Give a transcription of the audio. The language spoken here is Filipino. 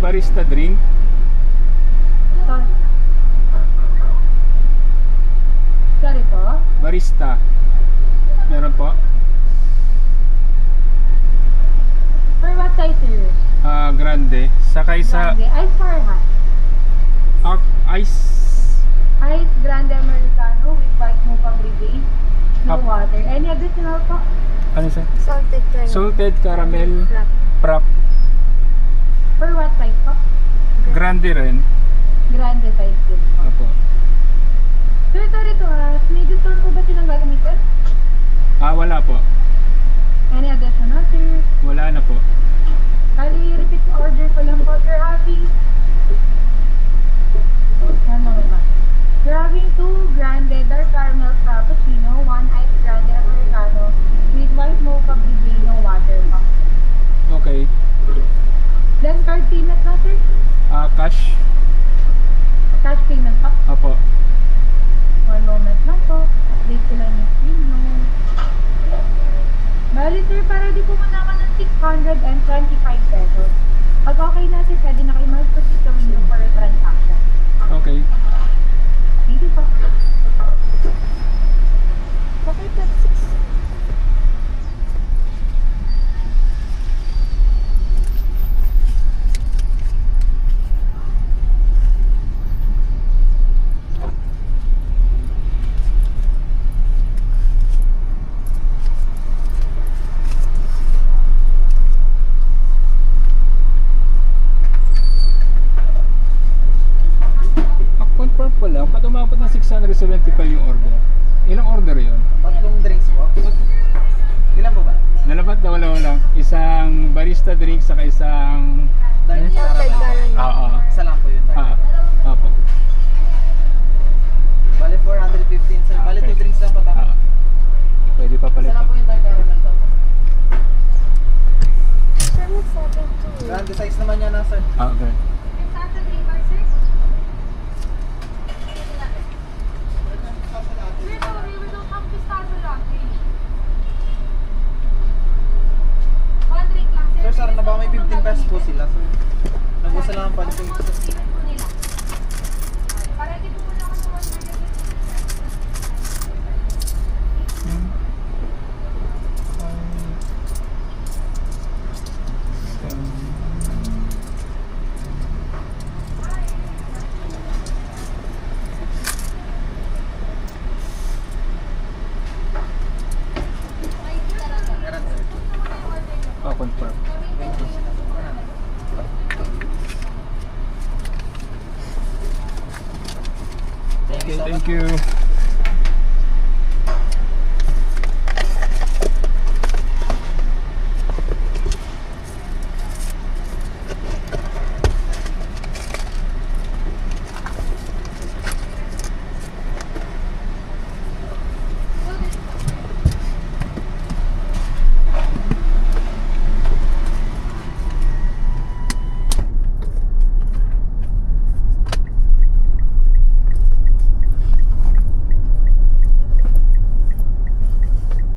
barista drink. Sorry po. Barista. Meron po. For what size, sir? Grande. Sakay sa Grande. Ice for hot. ice. Ice grande americano with white mocha brigade. No Up. water. Any additional po? Ano sa? Salted caramel. Salted caramel Wrap. frap. For what size po? Grande rin. Grande size din. Opo. Sir, sorry to ask. May discount po ba silang gagamitin? Wala po. Any additional, sir? Wala na po. Kali repeat order ko lang po. You're having... One moment ba? You're having 2 grande dark caramel frappuccino, 1 ice grande americano with white mocha brigade, no water po. Okay. Then card payment na, sir? Cash. Cash payment po. Opo. One moment lang po. Update ko lang yung screen, no? Bali, sir, para di po naman ng 625 pesos. Pag okay na, sir, pwede na kayo mag-proceed sa window for a transaction. Okay. Thank you po. Bakit at 6? Confirm po lang, ba't umabot ng 675 yung order? Ilang order yun? Tatlong drinks po. Ilan po ba? Dalawa't dalawa lang. Isang barista drink saka isang... Dark Salted caramel. Oo. Isa lang po yun. Opo. Bale 415 sir. Bale Okay. 2 drinks lang po tayo. Pwede pa palit. Isa lang po yung dark caramel po. Sir, may 7 Grande size naman yan na sir. Okay. Sir, sir, na ba may 15 pesos po sila sir? Nagusa lang ang palit po. Confirm. Thank you Okay, so much. thank you.